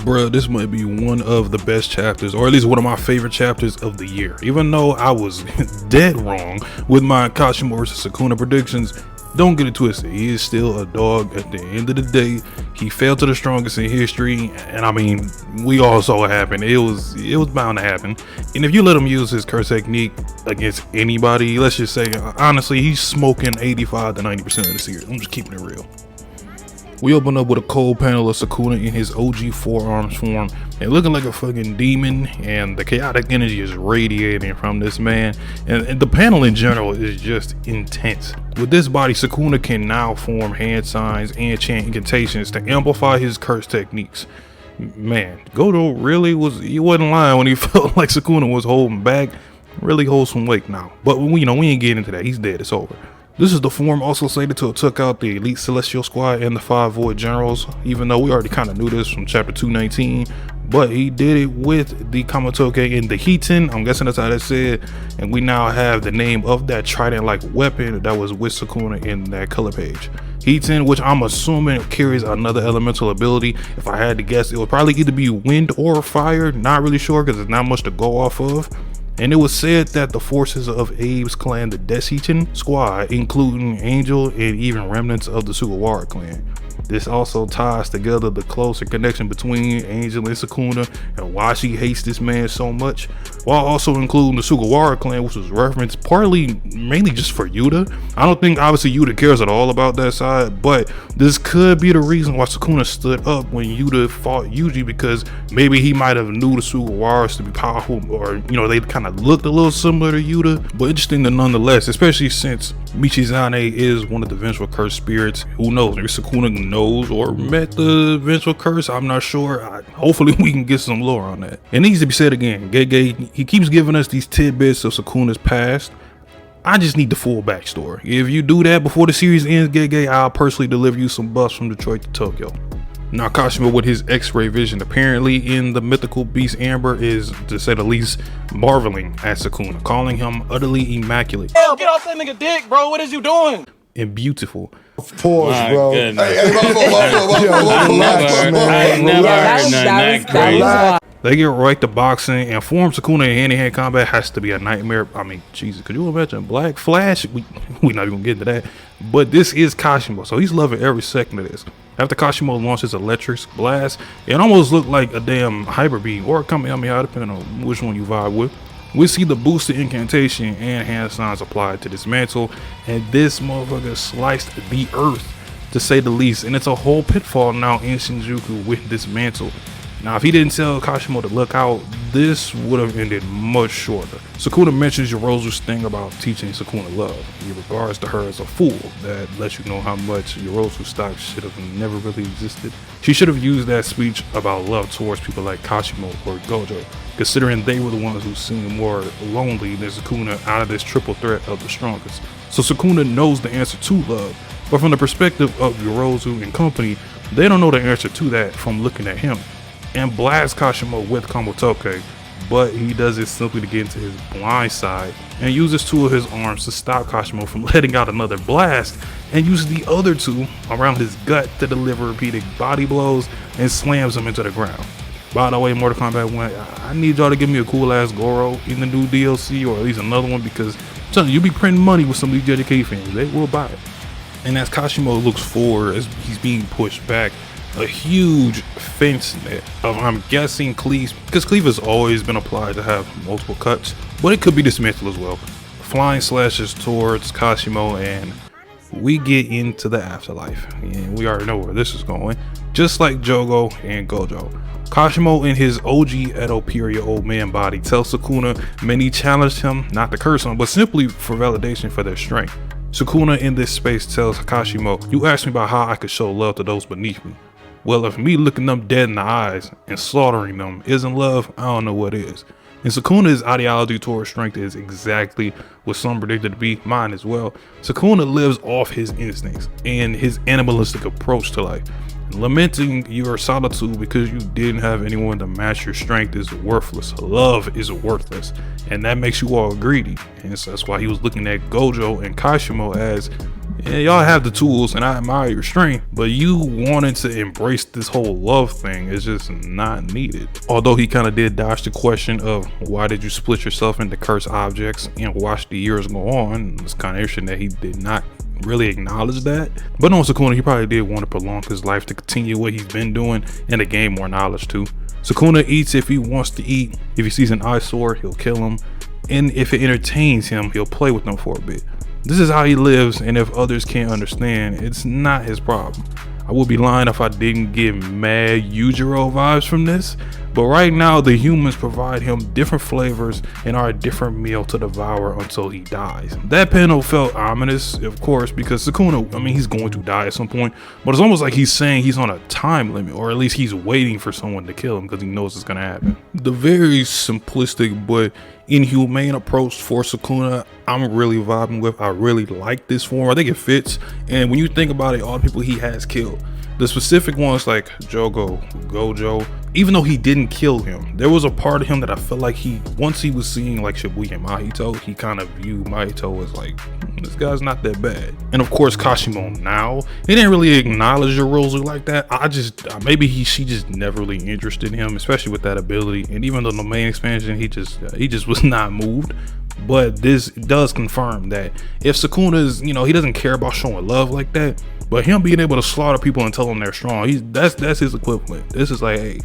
Bruh, this might be one of the best chapters, or at least one of my favorite chapters of the year. Even though I was dead wrong with my Kashimo vs Sukuna predictions, don't get it twisted. He is still a dog at the end of the day. He fell to the strongest in history, and I mean, we all saw it happen. It was bound to happen. And if you let him use his curse technique against anybody, let's just say, honestly, he's smoking 85 to 90% of the series. I'm just keeping it real. We open up with a cold panel of Sukuna in his OG forearms form and looking like a fucking demon, and the chaotic energy is radiating from this man, and the panel in general is just intense. With this body, Sukuna can now form hand signs and chant incantations to amplify his curse techniques. Man, Gojo he wasn't lying when he felt like Sukuna was holding back. Really holds some weight now, but we ain't getting into that. He's dead. It's over. This is the form also slated to have took out the Elite Celestial Squad and the 5 Void Generals, even though we already kind of knew this from chapter 219, but he did it with the Kamatoke and the Heaton. I'm guessing that's how that's said, and we now have the name of that trident-like weapon that was with Sukuna in that color page. Heaton, which I'm assuming carries another elemental ability. If I had to guess, it would probably either be wind or fire, not really sure because there's not much to go off of. And it was said that the forces of Abe's clan, the Deshichen squad, including Angel and even remnants of the Sugawara clan. This also ties together the closer connection between Angel and Sukuna and why she hates this man so much, while also including the Sugawara clan, which was referenced mainly just for Yuta. I don't think obviously Yuta cares at all about that side, but this could be the reason why Sukuna stood up when Yuta fought Yuji, because maybe he might have knew the Sugawaras to be powerful, or they kind of looked a little similar to Yuta. But interesting nonetheless, especially since Michizane is one of the vengeful curse spirits. Who knows, maybe Sukuna knows or met the vengeful curse. I'm not sure. Hopefully we can get some lore on that. It needs to be said again, Gege, he keeps giving us these tidbits of Sukuna's past. I just need the full backstory. If you do that before the series ends, Gege, I'll personally deliver you some buffs from Detroit to Tokyo. Now Kashimo, with his x-ray vision apparently in the mythical beast Amber, is, to say the least, marveling at Sukuna, calling him utterly immaculate. Hell, get off that nigga dick, bro. What is you doing? And beautiful. Pause, bro. Hey, I never heard nothing that crazy. They get right to boxing, and form Sukuna in hand-to-hand combat has to be a nightmare. I mean, Jesus, could you imagine Black Flash? We not even gonna get into that. But this is Kashimo, so he's loving every second of this. After Kashimo launches Electric Blast, it almost looked like a damn Hyper Beam or a Kamehameha, depending on which one you vibe with. We see the boosted incantation and hand signs applied to this mantle, and this motherfucker sliced the earth, to say the least. And it's a whole pitfall now in Shinjuku with this mantle. Now, if he didn't tell Kashimo to look out, this would have ended much shorter. Sukuna mentions Yorozu's thing about teaching Sukuna love. He regards to her as a fool. That lets you know how much Yorozu's stock should have never really existed. She should have used that speech about love towards people like Kashimo or Gojo, considering they were the ones who seemed more lonely than Sukuna out of this triple threat of the strongest. So Sukuna knows the answer to love, but from the perspective of Yorozu and company, they don't know the answer to that from looking at him. And blasts Kashimo with Kamotoke, but he does it simply to get into his blind side and uses 2 of his arms to stop Kashimo from letting out another blast, and uses the other 2 around his gut to deliver repeated body blows and slams him into the ground. By the way, Mortal Kombat 1, I need y'all to give me a cool ass Goro in the new DLC, or at least another one, because I'm telling you, be printing money with some of these JJK fans, they will buy it. And as Kashimo looks forward as he's being pushed back, a huge fence net of, I'm guessing, cleaves, because cleave has always been applied to have multiple cuts, but it could be dismantled as well. Flying slashes towards Kashimo, and we get into the afterlife, and we already know where this is going. Just like Jogo and Gojo, Kashimo in his OG Edo period old man body tells Sukuna many challenged him not to curse him, but simply for validation for their strength. Sukuna in this space tells Kashimo, "You asked me about how I could show love to those beneath me. Well, if me looking them dead in the eyes and slaughtering them isn't love, I don't know what is." And Sukuna's ideology towards strength is exactly what some predicted to be mine as well. Sukuna lives off his instincts and his animalistic approach to life. Lamenting your solitude because you didn't have anyone to match your strength is worthless. Love is worthless, and that makes you all greedy. And so that's why he was looking at Gojo and Kashimo as, And y'all have the tools and I admire your strength, but you wanted to embrace this whole love thing is just not needed. Although he kind of did dodge the question of why did you split yourself into cursed objects and watch the years go on. It's kind of interesting that he did not really acknowledge that. But on Sukuna, he probably did want to prolong his life to continue what he's been doing and to gain more knowledge too. Sukuna eats if he wants to eat. If he sees an eyesore, he'll kill him. And if it entertains him, he'll play with them for a bit. This is how he lives, and if others can't understand, it's not his problem. I would be lying if I didn't get mad Yujiro vibes from this, but right now the humans provide him different flavors and are a different meal to devour until he dies. That panel felt ominous, of course, because Sukuna, I mean, he's going to die at some point, but it's almost like he's saying he's on a time limit, or at least he's waiting for someone to kill him because he knows it's gonna happen. The very simplistic but inhumane approach for Sukuna, I'm really vibing with. I really like this form. I think it fits. And when you think about it, all the people he has killed, the specific ones like Jogo, Gojo, even though he didn't kill him, there was a part of him that I felt like once he was seeing like Shibuya and Mahito, he kind of viewed Mahito as like, this guy's not that bad. And of course Kashimo now, he didn't really acknowledge Yorozu like that. Maybe she just never really interested in him, especially with that ability. And even though the main expansion, he just was not moved. But this does confirm that if Sukuna is, he doesn't care about showing love like that, but him being able to slaughter people and tell them they're strong, that's his equivalent. This is like, hey,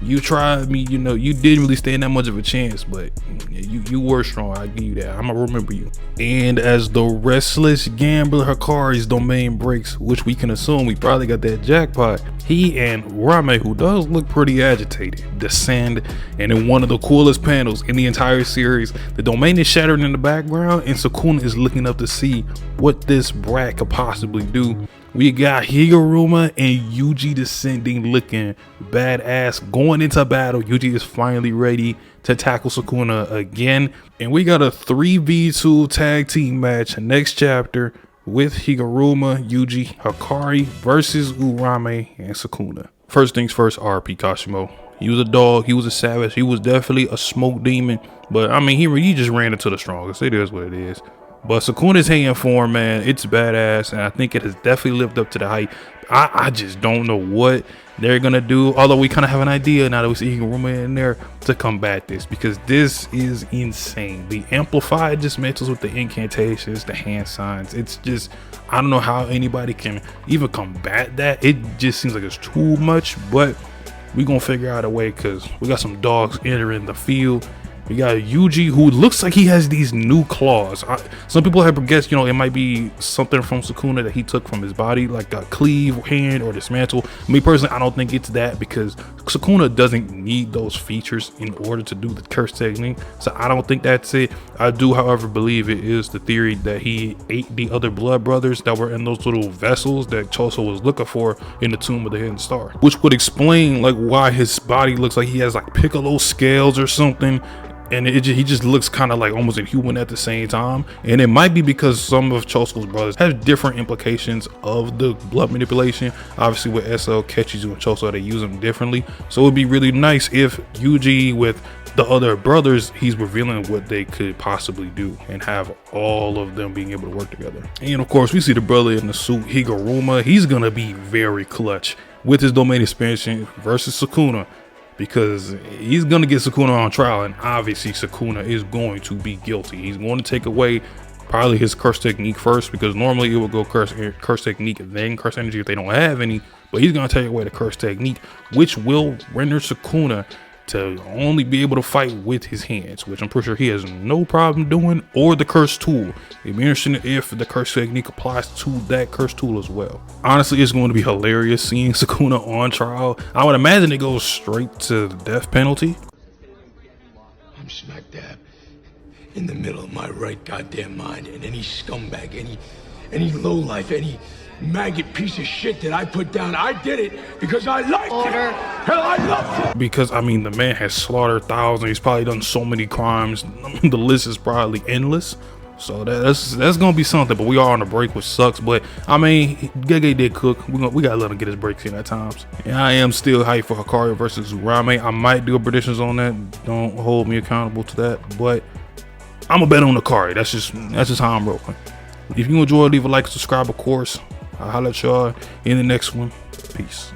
you tried me, you didn't really stand that much of a chance, but you were strong. I give you that. I'm gonna remember you. And as the restless gambler Hikari's domain breaks, which we can assume we probably got that jackpot, he and Urame, who does look pretty agitated, descend, and in one of the coolest panels in the entire series, the domain is shattered in the background and Sukuna is looking up to see what this brat could possibly do. We got Higuruma and Yuji descending, looking badass. Going into battle, Yuji is finally ready to tackle Sukuna again. And we got a 3v2 tag team match next chapter with Higuruma, Yuji, Hikari versus Urame and Sukuna. First things first, RP Kashimo. He was a dog, he was a savage, he was definitely a smoke demon. But I mean, he just ran into the strongest. It is what it is. But Sukuna's hand form, man, it's badass, and I think it has definitely lived up to the hype. I just don't know what they're gonna do, although we kind of have an idea now that we see Higuruma in there to combat this, because this is insane. The amplified dismantles with the incantations, the hand signs, it's just, I don't know how anybody can even combat that. It just seems like it's too much, but we're gonna figure out a way, because we got some dogs entering the field. We got Yuji, who looks like he has these new claws. Some people have guessed, it might be something from Sukuna that he took from his body, like a cleave hand or dismantle. Me personally, I don't think it's that, because Sukuna doesn't need those features in order to do the curse technique. So I don't think that's it. I do, however, believe it is the theory that he ate the other blood brothers that were in those little vessels that Choso was looking for in the Tomb of the Hidden Star, which would explain like why his body looks like he has like piccolo scales or something. And he just looks kind of like almost inhuman at the same time. And it might be because some of Choso's brothers have different implications of the blood manipulation. Obviously with SL, Kechizu, and Choso, they use them differently. So it would be really nice if Yuji with the other brothers, he's revealing what they could possibly do and have all of them being able to work together. And of course, we see the brother in the suit, Higuruma. He's gonna be very clutch with his domain expansion versus Sukuna, because he's going to get Sukuna on trial, and obviously Sukuna is going to be guilty. He's going to take away probably his curse technique first, because normally it would go curse technique then curse energy if they don't have any, but he's going to take away the curse technique, which will render Sukuna to only be able to fight with his hands, which I'm pretty sure he has no problem doing, or the curse tool. It'd be interesting if the curse technique applies to that curse tool as well. Honestly, it's going to be hilarious seeing Sukuna on trial. I would imagine it goes straight to the death penalty. I'm smack dab in the middle of my right goddamn mind, and any scumbag, any lowlife, any maggot piece of shit that I put down, I did it because I liked it. Hell, I loved it. Because I mean, the man has slaughtered thousands. He's probably done so many crimes. The list is probably endless. So that's gonna be something. But we are on a break, which sucks. But I mean, Gege did cook. We gotta let him get his breaks in at times. And I am still hyped for Hikari versus Urame. I might do a predictions on that. Don't hold me accountable to that. But I'm gonna bet on Hikari. That's just how I'm rolling. If you enjoy, leave a like, subscribe, of course. I'll holler at y'all in the next one. Peace.